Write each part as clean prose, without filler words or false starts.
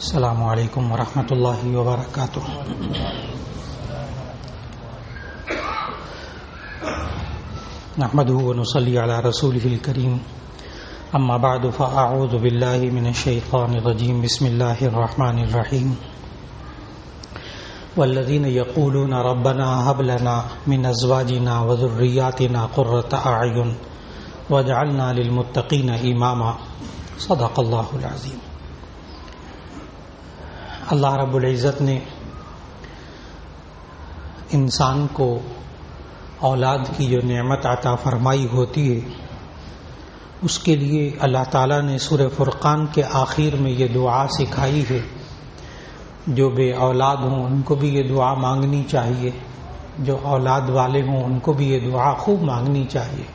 السلام علیکم ورحمۃ اللہ وبرکاتہ۔ نحمده ونصلي على رسوله الكريم، اما بعد فاعوذ بالله من الشيطان الرجيم، بسم الله الرحمن الرحيم۔ والذين يقولون ربنا هب لنا من ازواجنا وذرياتنا قرة اعين واجعلنا للمتقين اماما، صدق اللہ العظیم۔ اللہ رب العزت نے انسان کو اولاد کی جو نعمت عطا فرمائی ہوتی ہے، اس کے لیے اللہ تعالیٰ نے سورہ فرقان کے آخر میں یہ دعا سکھائی ہے۔ جو بے اولاد ہوں ان کو بھی یہ دعا مانگنی چاہیے، جو اولاد والے ہوں ان کو بھی یہ دعا خوب مانگنی چاہیے۔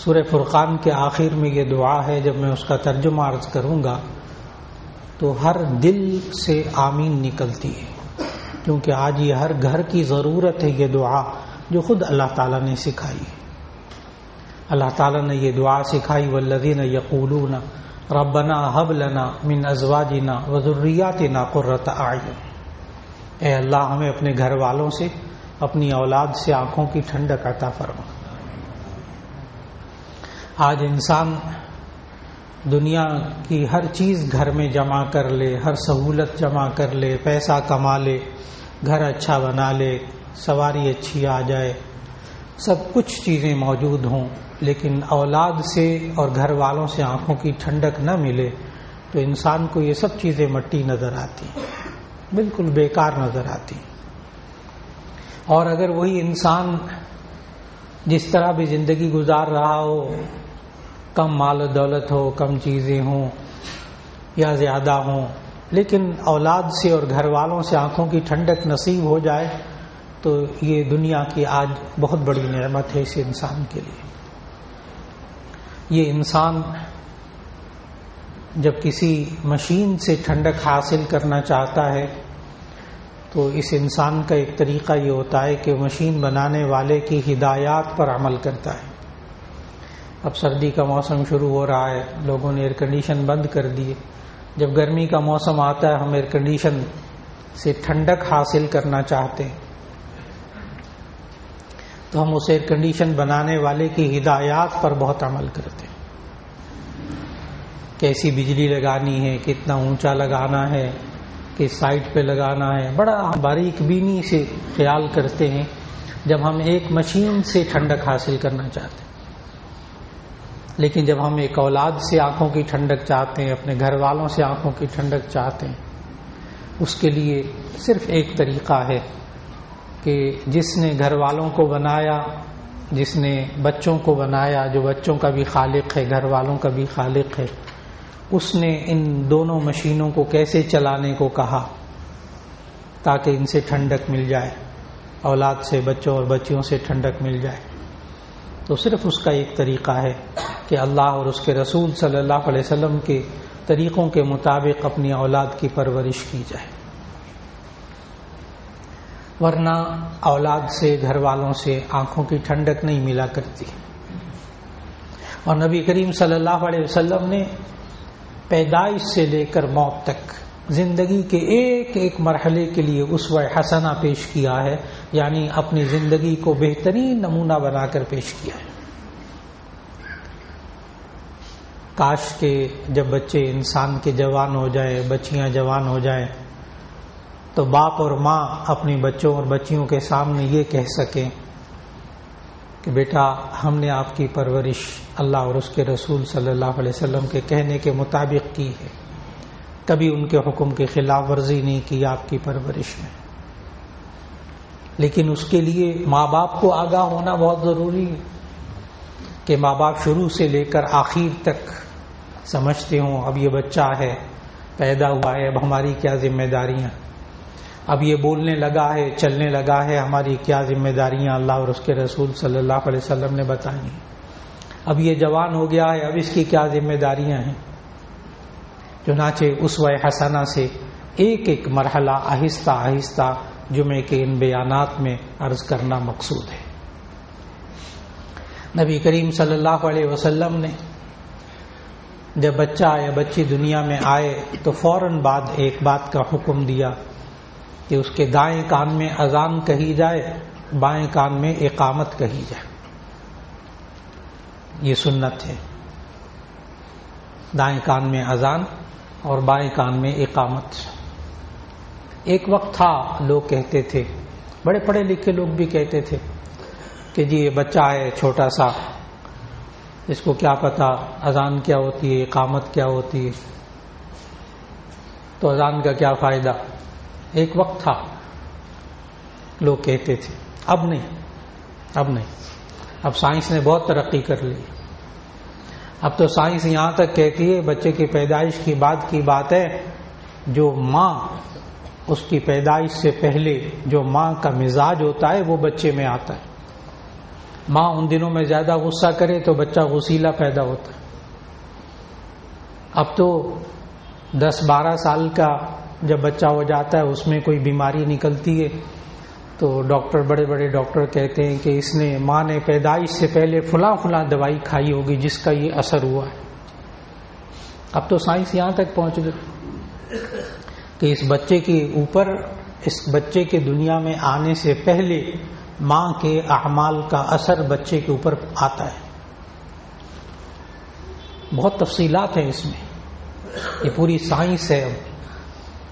سورہ فرقان کے آخر میں یہ دعا ہے، جب میں اس کا ترجمہ عرض کروں گا تو ہر دل سے آمین نکلتی ہے، کیونکہ آج یہ ہر گھر کی ضرورت ہے یہ دعا جو خود اللہ تعالیٰ نے سکھائی ہے۔ اللہ تعالیٰ نے یہ دعا سکھائی، والذین یقولون ربنا ہب لنا من ازواجنا وذریاتنا قرۃ اعین۔ اے اللہ، ہمیں اپنے گھر والوں سے، اپنی اولاد سے آنکھوں کی ٹھنڈک عطا فرما۔ آج انسان دنیا کی ہر چیز گھر میں جمع کر لے، ہر سہولت جمع کر لے، پیسہ کما لے، گھر اچھا بنا لے، سواری اچھی آ جائے، سب کچھ چیزیں موجود ہوں، لیکن اولاد سے اور گھر والوں سے آنکھوں کی ٹھنڈک نہ ملے تو انسان کو یہ سب چیزیں مٹی نظر آتی، بالکل بیکار نظر آتی۔ اور اگر وہی انسان جس طرح بھی زندگی گزار رہا ہو، کم مال و دولت ہو، کم چیزیں ہوں یا زیادہ ہوں، لیکن اولاد سے اور گھر والوں سے آنکھوں کی ٹھنڈک نصیب ہو جائے تو یہ دنیا کی آج بہت بڑی نعمت ہے اس انسان کے لیے۔ یہ انسان جب کسی مشین سے ٹھنڈک حاصل کرنا چاہتا ہے تو اس انسان کا ایک طریقہ یہ ہوتا ہے کہ مشین بنانے والے کی ہدایات پر عمل کرتا ہے۔ اب سردی کا موسم شروع ہو رہا ہے، لوگوں نے ایئر کنڈیشن بند کر دیے۔ جب گرمی کا موسم آتا ہے ہم ایئر کنڈیشن سے ٹھنڈک حاصل کرنا چاہتے ہیں تو ہم اس ایئر کنڈیشن بنانے والے کی ہدایات پر بہت عمل کرتے ہیں۔ کیسی بجلی لگانی ہے، کتنا اونچا لگانا ہے، کس سائٹ پہ لگانا ہے، بڑا باریک بینی سے خیال کرتے ہیں جب ہم ایک مشین سے ٹھنڈک حاصل کرنا چاہتے ہیں۔ لیکن جب ہم ایک اولاد سے آنکھوں کی ٹھنڈک چاہتے ہیں، اپنے گھر والوں سے آنکھوں کی ٹھنڈک چاہتے ہیں، اس کے لیے صرف ایک طریقہ ہے کہ جس نے گھر والوں کو بنایا، جس نے بچوں کو بنایا، جو بچوں کا بھی خالق ہے، گھر والوں کا بھی خالق ہے، اس نے ان دونوں مشینوں کو کیسے چلانے کو کہا تاکہ ان سے ٹھنڈک مل جائے، اولاد سے، بچوں اور بچیوں سے ٹھنڈک مل جائے۔ تو صرف اس کا ایک طریقہ ہے کہ اللہ اور اس کے رسول صلی اللہ علیہ وسلم کے طریقوں کے مطابق اپنی اولاد کی پرورش کی جائے، ورنہ اولاد سے، گھر والوں سے آنکھوں کی ٹھنڈک نہیں ملا کرتی۔ اور نبی کریم صلی اللہ علیہ وسلم نے پیدائش سے لے کر موت تک زندگی کے ایک ایک مرحلے کے لیے اسوہ حسنہ پیش کیا ہے، یعنی اپنی زندگی کو بہترین نمونہ بنا کر پیش کیا ہے۔ کاش کہ جب بچے انسان کے جوان ہو جائیں، بچیاں جوان ہو جائیں تو باپ اور ماں اپنی بچوں اور بچیوں کے سامنے یہ کہہ سکیں کہ بیٹا ہم نے آپ کی پرورش اللہ اور اس کے رسول صلی اللہ علیہ وسلم کے کہنے کے مطابق کی ہے، کبھی ان کے حکم کی خلاف ورزی نہیں کی آپ کی پرورش میں۔ لیکن اس کے لیے ماں باپ کو آگاہ ہونا بہت ضروری ہے کہ ماں باپ شروع سے لے کر آخر تک سمجھتے ہوں اب یہ بچہ ہے، پیدا ہوا ہے، اب ہماری کیا ذمہ داریاں، اب یہ بولنے لگا ہے، چلنے لگا ہے، ہماری کیا ذمہ داریاں اللہ اور اس کے رسول صلی اللہ علیہ وسلم نے بتائی ہیں، اب یہ جوان ہو گیا ہے، اب اس کی کیا ذمہ داریاں ہیں۔ چنانچہ اسوہ حسنہ سے ایک ایک مرحلہ آہستہ آہستہ جمعے کے ان بیانات میں عرض کرنا مقصود ہے۔ نبی کریم صلی اللہ علیہ وسلم نے جب بچہ یا بچی دنیا میں آئے تو فوراً بعد ایک بات کا حکم دیا کہ اس کے دائیں کان میں اذان کہی جائے، بائیں کان میں اقامت کہی جائے. یہ سنت ہے، دائیں کان میں اذان اور بائیں کان میں اقامت. ایک وقت تھا لوگ کہتے تھے، بڑے پڑھے لکھے لوگ بھی کہتے تھے کہ جی یہ بچہ ہے چھوٹا سا، اس کو کیا پتا اذان کیا ہوتی ہے، اقامت کیا ہوتی ہے، تو اذان کا کیا فائدہ. ایک وقت تھا لوگ کہتے تھے، اب نہیں. اب سائنس نے بہت ترقی کر لی. اب تو سائنس یہاں تک کہتی ہے بچے کی پیدائش کی بعد کی بات ہے، جو ماں اس کی پیدائش سے پہلے جو ماں کا مزاج ہوتا ہے وہ بچے میں آتا ہے. ماں ان دنوں میں زیادہ غصہ کرے تو بچہ غصیلا پیدا ہوتا ہے. اب تو 10-12 سال کا جب بچہ ہو جاتا ہے اس میں کوئی بیماری نکلتی ہے تو بڑے بڑے ڈاکٹر کہتے ہیں کہ اس نے ماں نے پیدائش سے پہلے فلاں دوائی کھائی ہوگی جس کا یہ اثر ہوا ہے. اب تو سائنس یہاں تک پہنچ گئی کہ اس بچے کے اوپر، اس بچے کے دنیا میں آنے سے پہلے ماں کے اعمال کا اثر بچے کے اوپر آتا ہے. بہت تفصیلات ہیں اس میں، یہ پوری سائنس ہے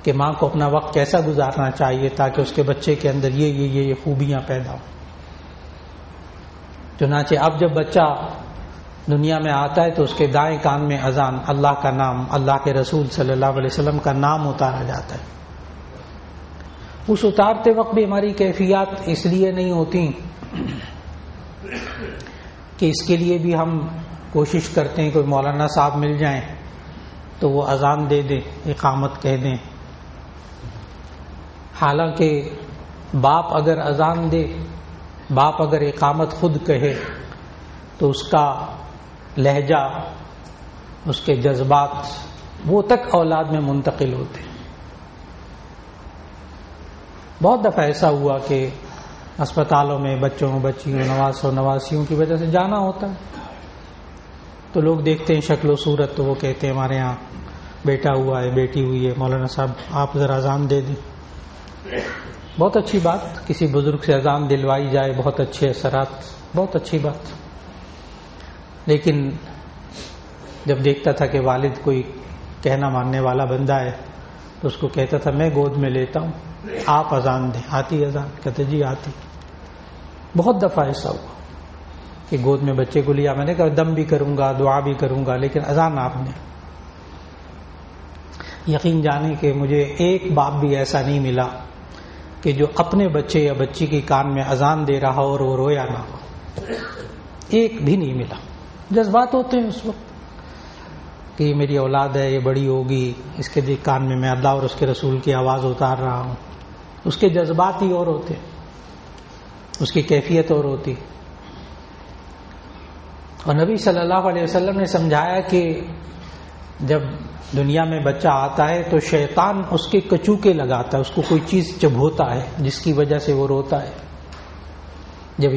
کہ ماں کو اپنا وقت کیسا گزارنا چاہیے تاکہ اس کے بچے کے اندر یہ خوبیاں پیدا ہوں. چنانچہ اب جب بچہ دنیا میں آتا ہے تو اس کے دائیں کان میں اذان، اللہ کا نام، اللہ کے رسول صلی اللہ علیہ وسلم کا نام اتارا جاتا ہے. اس اتارتے وقت بھی ہماری کیفیات اس لیے نہیں ہوتی کہ اس کے لیے بھی ہم کوشش کرتے ہیں کوئی مولانا صاحب مل جائیں تو وہ اذان دے دیں، اقامت کہہ دیں. حالانکہ باپ اگر اذان دے، باپ اگر اقامت خود کہے تو اس کا لہجہ، اس کے جذبات وہ تک اولاد میں منتقل ہوتے ہیں. بہت دفعہ ایسا ہوا کہ اسپتالوں میں بچوں بچیوں نواسوں نواسیوں کی وجہ سے جانا ہوتا ہے تو لوگ دیکھتے ہیں شکل و صورت تو وہ کہتے ہیں ہمارے ہاں بیٹا ہوا ہے، بیٹی ہوئی ہے، مولانا صاحب آپ ذرا اذان دے دیں. بہت اچھی بات، کسی بزرگ سے اذان دلوائی جائے، بہت اچھے اثرات، بہت اچھی بات. لیکن جب دیکھتا تھا کہ والد کوئی کہنا ماننے والا بندہ ہے تو اس کو کہتا تھا میں گود میں لیتا ہوں، آپ اذان دیں. آتی اذان؟ کہتے جی آتی. بہت دفعہ ایسا ہوا کہ گود میں بچے کو لیا، میں نے کہا دم بھی کروں گا، دعا بھی کروں گا، لیکن اذان آپ نے. یقین جانے کہ مجھے ایک باپ بھی ایسا نہیں ملا کہ جو اپنے بچے یا بچی کی کان میں اذان دے رہا ہو اور وہ رویا نہ ہو. ایک بھی نہیں ملا. جذبات ہوتے ہیں اس وقت کہ یہ میری اولاد ہے، یہ بڑی ہوگی، اس کے کان میں اللہ اور اس کے رسول کی آواز اتار رہا ہوں. اس کے جذبات ہی اور ہوتے، اس کی کیفیت اور ہوتی. اور نبی صلی اللہ علیہ وسلم نے سمجھایا کہ جب دنیا میں بچہ آتا ہے تو شیطان اس کے کچوکے لگاتا ہے، اس کو کوئی چیز چبھوتا ہے جس کی وجہ سے وہ روتا ہے. جب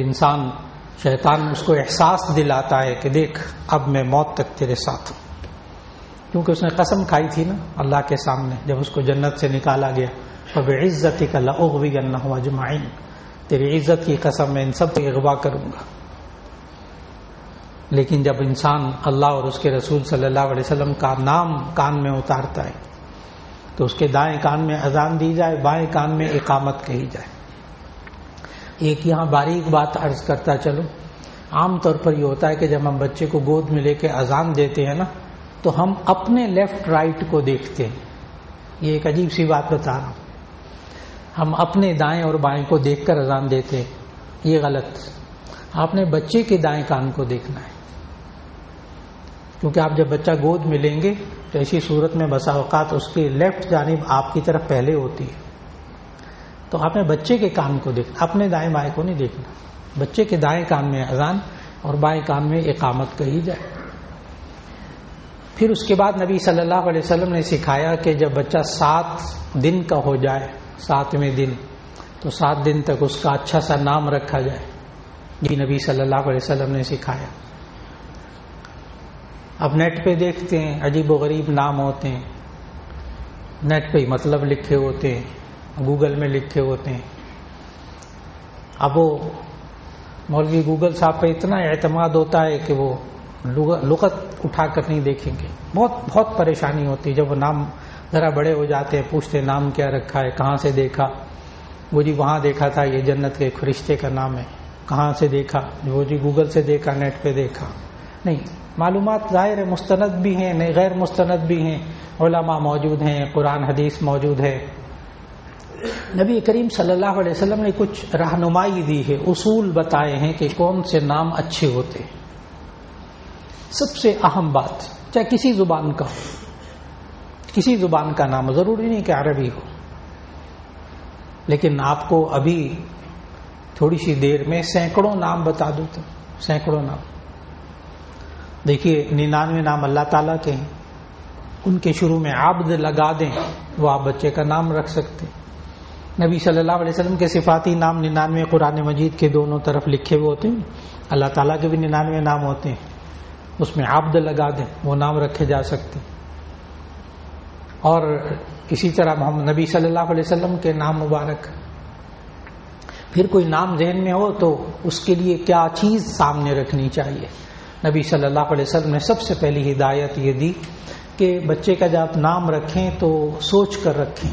شیطان اس کو احساس دلاتا ہے کہ دیکھ اب میں موت تک تیرے ساتھ ہوں، کیونکہ اس نے قسم کھائی تھی نا اللہ کے سامنے جب اس کو جنت سے نکالا گیا، فَبِعِزَّتِكَ لَأُغْوِيَنَّهُمْ أَجْمَعِينَ، تیری عزت کی قسم میں ان سب کو اغوا کروں گا. لیکن جب انسان اللہ اور اس کے رسول صلی اللہ علیہ وسلم کا نام کان میں اتارتا ہے تو اس کے دائیں کان میں اذان دی جائے، بائیں کان میں اقامت کہی جائے. ایک یہاں باریک بات عرض کرتا چلو، عام طور پر یہ ہوتا ہے کہ جب ہم بچے کو گود میں لے کے اذان دیتے ہیں نا تو ہم اپنے لیفٹ رائٹ کو دیکھتے ہیں. یہ ایک عجیب سی بات بتا رہا ہوں، ہم اپنے دائیں اور بائیں کو دیکھ کر اذان دیتے ہیں. یہ غلط. آپ نے بچے کے دائیں کان کو دیکھنا ہے، کیونکہ آپ جب بچہ گود میں لیں گے تو ایسی صورت میں بسا اوقات اس کی لیفٹ جانب آپ کی طرف پہلے ہوتی ہے. تو آپ نے بچے کے کان کو دیکھنا، اپنے دائیں بائیں کو نہیں دیکھنا. بچے کے دائیں کان میں اذان اور بائیں کان میں اقامت کہی جائے. پھر اس کے بعد نبی صلی اللہ علیہ وسلم نے سکھایا کہ جب بچہ 7 دن کا ہو جائے، 7ویں دن، تو 7 دن تک اس کا اچھا سا نام رکھا جائے. یہ نبی صلی اللہ علیہ وسلم نے سکھایا. اب نیٹ پہ دیکھتے ہیں عجیب و غریب نام ہوتے ہیں، نیٹ پہ ہی مطلب لکھے ہوتے ہیں، گوگل میں لکھے ہوتے ہیں. اب وہ مولوی گوگل صاحب پہ اتنا اعتماد ہوتا ہے کہ وہ لغت اٹھا کر نہیں دیکھیں گے. بہت پریشانی ہوتی ہے جب وہ نام ذرا بڑے ہو جاتے ہیں، پوچھتے نام کیا رکھا ہے، کہاں سے دیکھا، وہ جی وہاں دیکھا تھا، یہ جنت کے ایک فرشتے کا نام ہے. کہاں سے دیکھا؟ وہ جی گوگل سے دیکھا، نیٹ پہ دیکھا. نہیں، معلومات ظاہر ہے مستند بھی ہیں، نہیں غیر مستند بھی ہیں، علماء موجود ہیں، قرآن حدیث موجود ہے. نبی کریم صلی اللہ علیہ وسلم نے کچھ رہنمائی دی ہے، اصول بتائے ہیں کہ کون سے نام اچھے ہوتے ہیں. سب سے اہم بات، چاہے کسی زبان کا ہو، کسی زبان کا نام، ضروری نہیں کہ عربی ہو، لیکن آپ کو ابھی تھوڑی سی دیر میں سینکڑوں نام بتا دوں تو سینکڑوں نام. دیکھیے 99 نام اللہ تعالیٰ کے ہیں، ان کے شروع میں عبد لگا دیں، وہ آپ بچے کا نام رکھ سکتے. نبی صلی اللہ علیہ وسلم کے صفاتی نام 99 قرآن مجید کے دونوں طرف لکھے ہوئے ہوتے ہیں. اللہ تعالیٰ کے بھی 99 نام ہوتے ہیں، اس میں عبد لگا دیں، وہ نام رکھے جا سکتے. اور اسی طرح محمد نبی صلی اللہ علیہ وسلم کے نام مبارک. پھر کوئی نام ذہن میں ہو تو اس کے لیے کیا چیز سامنے رکھنی چاہیے. نبی صلی اللہ علیہ وسلم نے سب سے پہلی ہدایت یہ دی کہ بچے کا جب نام رکھیں تو سوچ کر رکھیں.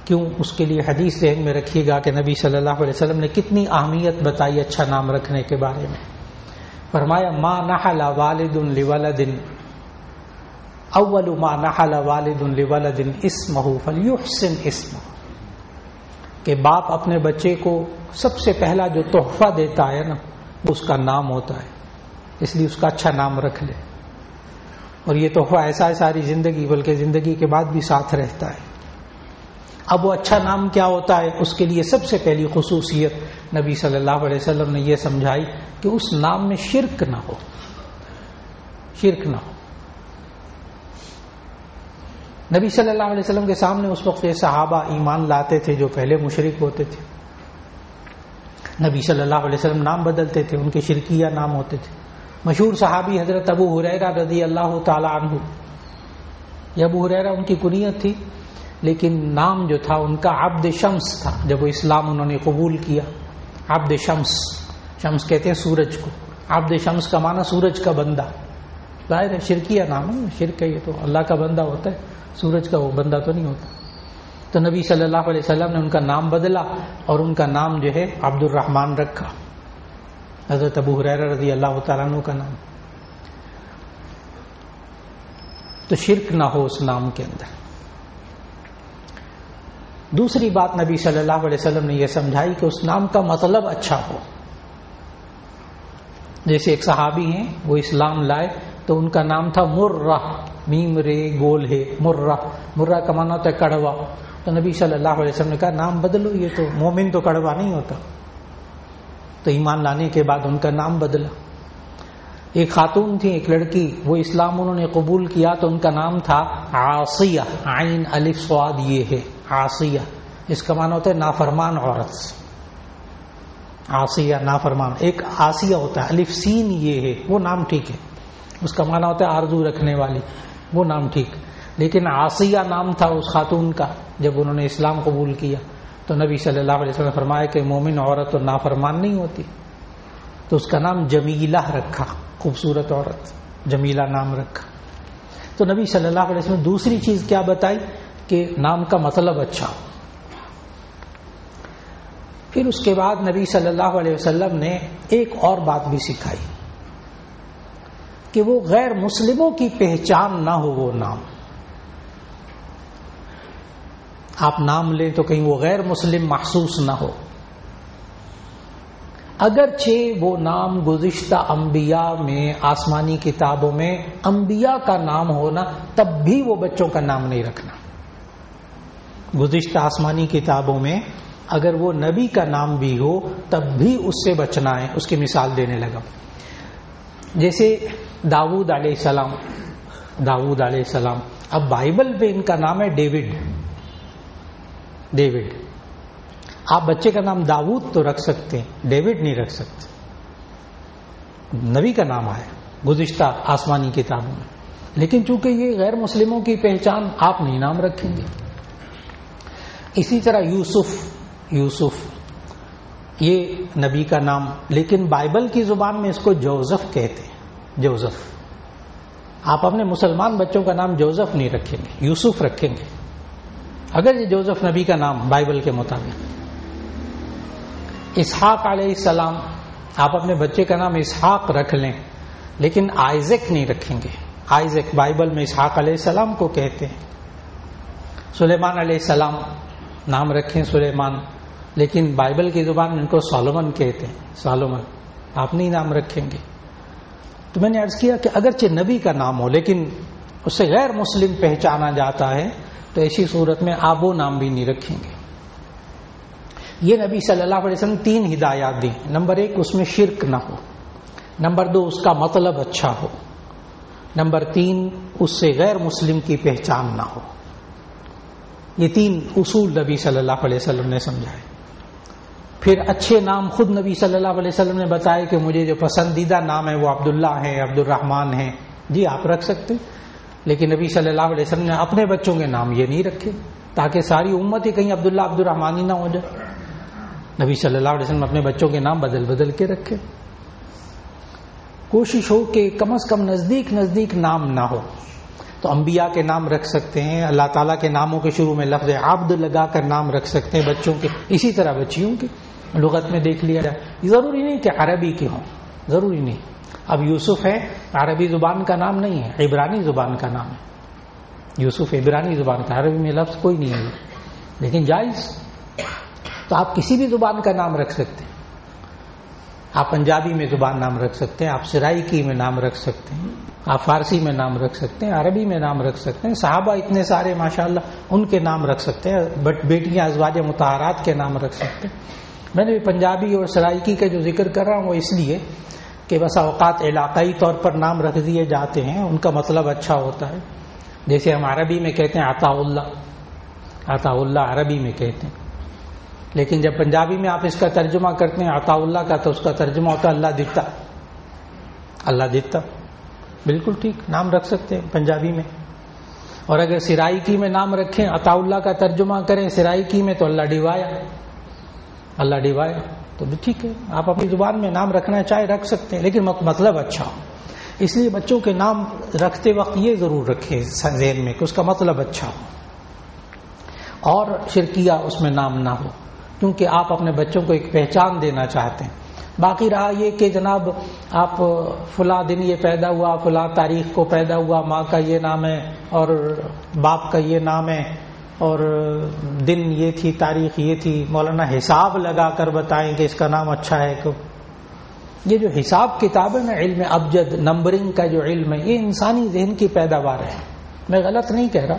کیوں؟ اس کے لیے حدیث ذہن میں رکھیے گا کہ نبی صلی اللہ علیہ وسلم نے کتنی اہمیت بتائی اچھا نام رکھنے کے بارے میں. فرمایا ما نحل والد لولد اول ما نحل والد لولد اسمہ فلیحسن اسمہ، کہ باپ اپنے بچے کو سب سے پہلا جو تحفہ دیتا ہے نا، اس کا نام ہوتا ہے، اس لیے اس کا اچھا نام رکھ لے. اور یہ تحفہ ایسا ہے ساری زندگی، بلکہ زندگی کے بعد بھی ساتھ رہتا ہے. اب وہ اچھا نام کیا ہوتا ہے؟ اس کے لیے سب سے پہلی خصوصیت نبی صلی اللہ علیہ وسلم نے یہ سمجھائی کہ اس نام میں شرک نہ ہو، شرک نہ ہو. نبی صلی اللہ علیہ وسلم کے سامنے اس وقت یہ صحابہ ایمان لاتے تھے جو پہلے مشرک ہوتے تھے. نبی صلی اللہ علیہ وسلم نام بدلتے تھے، ان کے شرکیہ نام ہوتے تھے. مشہور صحابی حضرت ابو ہریرہ رضی اللہ تعالی عنہ، یہ ابو ہریرہ ان کی کنیت تھی، لیکن نام جو تھا ان کا عبد شمس تھا. جب وہ اسلام انہوں نے قبول کیا، عبد شمس، شمس کہتے ہیں سورج کو، عبد شمس کا معنی سورج کا بندہ. ظاہر ہے شرکیہ نام ہے، شرک ہے، یہ تو اللہ کا بندہ ہوتا ہے، سورج کا وہ بندہ تو نہیں ہوتا. تو نبی صلی اللہ علیہ وسلم نے ان کا نام بدلا اور ان کا نام جو ہے عبد الرحمن رکھا، حضرت ابو ہریرہ رضی اللہ تعالیٰ عنہ کا نام. تو شرک نہ ہو اس نام کے اندر. دوسری بات نبی صلی اللہ علیہ وسلم نے یہ سمجھائی کہ اس نام کا مطلب اچھا ہو. جیسے ایک صحابی ہیں، وہ اسلام لائے تو ان کا نام تھا مرہ، میم رے گول ہے، مرہ. مرہ کا معنی ہوتا ہے کڑوا. تو نبی صلی اللہ علیہ وسلم نے کہا نام بدلو، یہ تو مومن تو کڑوا نہیں ہوتا. تو ایمان لانے کے بعد ان کا نام بدلا. ایک خاتون تھی، ایک لڑکی، وہ اسلام انہوں نے قبول کیا تو ان کا نام تھا عاصیہ، عین الف صاد یہ ہے عاصیہ. اس کا معنی ہوتا ہے نافرمان عورت. عاصیہ نافرمان. ایک عاصیہ ہوتا ہے الف سین یہ ہے، وہ نام ٹھیک ہے، اس کا معنی ہوتا ہے آرزو رکھنے والی، وہ نام ٹھیک. لیکن عاصیہ نام تھا اس خاتون کا جب انہوں نے اسلام قبول کیا. تو نبی صلی اللہ علیہ وسلم نے فرمایا کہ مومن عورت تو نافرمان نہیں ہوتی. تو اس کا نام جمیلہ رکھا، خوبصورت عورت، جمیلہ نام رکھا. تو نبی صلی اللہ علیہ وسلم نے دوسری چیز کیا بتائی کہ نام کا مطلب اچھا ہو. پھر اس کے بعد نبی صلی اللہ علیہ وسلم نے ایک اور بات بھی سکھائی کہ وہ غیر مسلموں کی پہچان نہ ہو. وہ نام آپ نام لیں تو کہیں وہ غیر مسلم محسوس نہ ہو. اگرچہ وہ نام گزشتہ انبیاء میں، آسمانی کتابوں میں انبیاء کا نام ہونا، تب بھی وہ بچوں کا نام نہیں رکھنا. گزشتہ آسمانی کتابوں میں اگر وہ نبی کا نام بھی ہو تب بھی اس سے بچنا ہے. اس کی مثال دینے لگا. جیسے داؤد علیہ السلام، داؤد علیہ السلام، اب بائبل پہ ان کا نام ہے ڈیوڈ. ڈیوڈ، آپ بچے کا نام داؤد تو رکھ سکتے ہیں، ڈیوڈ نہیں رکھ سکتے. نبی کا نام آیا، گزشتہ آسمانی کتابوں میں. لیکن چونکہ یہ غیر مسلموں کی پہچان، آپ نہیں نام رکھیں گے. اسی طرح یوسف یہ نبی کا نام، لیکن بائبل کی زبان میں اس کو جوزف کہتے ہیں. جوزف، آپ اپنے مسلمان بچوں کا نام جوزف نہیں رکھیں گے، یوسف رکھیں گے، اگر یہ جوزف نبی کا نام بائبل کے مطابق. اسحاق علیہ السلام، آپ اپنے بچے کا نام اسحاق رکھ لیں، لیکن آئزک نہیں رکھیں گے. آئزک بائبل میں اسحاق علیہ السلام کو کہتے ہیں. سلیمان علیہ السلام نام رکھیں سلیمان، لیکن بائبل کی زبان میں ان کو سولومن کہتے ہیں. سولومن آپ نہیں نام رکھیں گے. تو میں نے عرض کیا کہ اگرچہ نبی کا نام ہو لیکن اس سے غیر مسلم پہچانا جاتا ہے، تو ایسی صورت میں آپ وہ نام بھی نہیں رکھیں گے. یہ نبی صلی اللہ علیہ وسلم 3 ہدایات دی. نمبر 1 اس میں شرک نہ ہو، نمبر 2 اس کا مطلب اچھا ہو، نمبر 3 اس سے غیر مسلم کی پہچان نہ ہو. یہ 3 اصول نبی صلی اللہ علیہ وسلم نے سمجھائے. پھر اچھے نام خود نبی صلی اللہ علیہ وسلم نے بتائے کہ مجھے جو پسندیدہ نام ہے وہ عبداللہ ہے، عبد الرحمن ہے. جی آپ رکھ سکتے، لیکن نبی صلی اللہ علیہ وسلم نے اپنے بچوں کے نام یہ نہیں رکھے تاکہ ساری امت ہی کہیں عبداللہ عبد الرحمن ہی نہ ہو جائے. نبی صلی اللہ علیہ وسلم اپنے بچوں کے نام بدل کے رکھے. کوشش ہو کہ کم از کم نزدیک نام نہ ہو. تو انبیاء کے نام رکھ سکتے ہیں، اللہ تعالیٰ کے ناموں کے شروع میں لفظ عبد لگا کر نام رکھ سکتے ہیں بچوں کے. اسی طرح بچیوں کے لغت میں دیکھ لیا جائے. ضروری نہیں کہ عربی کے ہوں، ضروری نہیں. اب یوسف ہے، عربی زبان کا نام نہیں ہے، عبرانی زبان کا نام ہے. یوسف عبرانی زبان کا، عربی میں لفظ کوئی نہیں ہے، لیکن جائز. تو آپ کسی بھی زبان کا نام رکھ سکتے ہیں. آپ پنجابی میں زبان نام رکھ سکتے ہیں، آپ سرائکی میں نام رکھ سکتے ہیں، آپ فارسی میں نام رکھ سکتے ہیں، عربی میں نام رکھ سکتے ہیں. صحابہ اتنے سارے ماشاءاللہ، ان کے نام رکھ سکتے ہیں. بٹ بیٹیاں ازواج مطہرات کے نام رکھ سکتے ہیں. میں نے پنجابی اور سرائکی کا جو ذکر کر رہا ہوں وہ اس لیے کہ بس اوقات علاقائی طور پر نام رکھ دیے جاتے ہیں، ان کا مطلب اچھا ہوتا ہے. جیسے ہم عربی میں کہتے ہیں عطا اللہ عربی میں کہتے ہیں، لیکن جب پنجابی میں آپ اس کا ترجمہ کرتے ہیں عطا اللہ کا، تو اس کا ترجمہ ہوتا ہے اللہ دیتا. بالکل ٹھیک، نام رکھ سکتے ہیں پنجابی میں. اور اگر سرائکی میں نام رکھیں، عطا اللہ کا ترجمہ کریں سرائکی میں، تو اللہ ڈیوایا تو بھی ٹھیک ہے. آپ اپنی زبان میں نام رکھنا چاہے رکھ سکتے ہیں، لیکن مطلب اچھا ہو. اس لیے بچوں کے نام رکھتے وقت یہ ضرور رکھیں ذہن میں کہ اس کا مطلب اچھا ہو اور شرکیہ اس میں نام نہ ہو، کیونکہ آپ اپنے بچوں کو ایک پہچان دینا چاہتے ہیں. باقی رہا یہ کہ جناب آپ فلاں دن یہ پیدا ہوا، فلاں تاریخ کو پیدا ہوا، ماں کا یہ نام ہے اور باپ کا یہ نام ہے اور دن یہ تھی، تاریخ یہ تھی، مولانا حساب لگا کر بتائیں کہ اس کا نام اچھا ہے. یہ جو حساب کتاب ہے نا، علم ابجد نمبرنگ کا جو علم ہے، یہ انسانی ذہن کی پیداوار ہے. میں غلط نہیں کہہ رہا،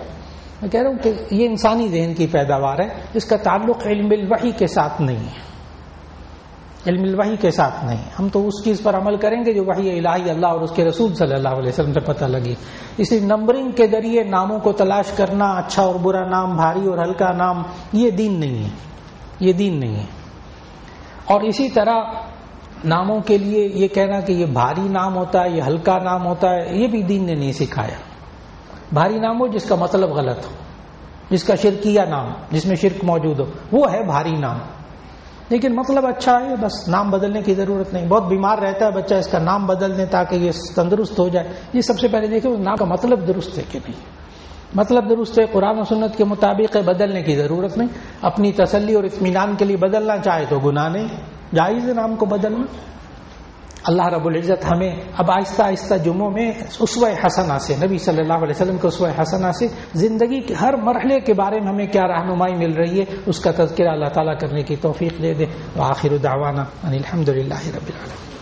میں کہہ رہا ہوں کہ یہ انسانی ذہن کی پیداوار ہے. اس کا تعلق علم الوحی کے ساتھ نہیں ہے، علم الوحی کے ساتھ نہیں. ہم تو اس چیز پر عمل کریں گے جو وحی الہی اللہ اور اس کے رسول صلی اللہ علیہ وسلم سے پتہ لگی. اس لیے نمبرنگ کے ذریعے ناموں کو تلاش کرنا، اچھا اور برا نام، بھاری اور ہلکا نام، یہ دین نہیں ہے، یہ دین نہیں ہے. اور اسی طرح ناموں کے لیے یہ کہنا کہ یہ بھاری نام ہوتا ہے، یہ ہلکا نام ہوتا ہے، یہ بھی دین نے نہیں سکھایا. بھاری نام ہو جس کا مطلب غلط ہو، جس کا شرکیہ نام، جس میں شرک موجود ہو، وہ ہے بھاری نام. لیکن مطلب اچھا ہے، بس نام بدلنے کی ضرورت نہیں. بہت بیمار رہتا ہے بچہ، اس کا نام بدل دیں تاکہ یہ تندرست ہو جائے. یہ سب سے پہلے دیکھیں اس نام کا مطلب درست ہے کہ نہیں. مطلب درست ہے، قرآن و سنت کے مطابق ہے، بدلنے کی ضرورت نہیں. اپنی تسلی اور اطمینان کے لیے بدلنا چاہے تو گناہ نہیں، جائز ہے نام کو بدلنا. اللہ رب العزت ہمیں اب آہستہ آہستہ جمعوں میں اسوہ حسنہ سے، نبی صلی اللہ علیہ وسلم کے اسوہ حسنہ سے زندگی کے ہر مرحلے کے بارے میں ہمیں کیا رہنمائی مل رہی ہے اس کا تذکرہ اللہ تعالیٰ کرنے کی توفیق دے دے. وآخر دعوانا ان الحمد للہ رب العالمین.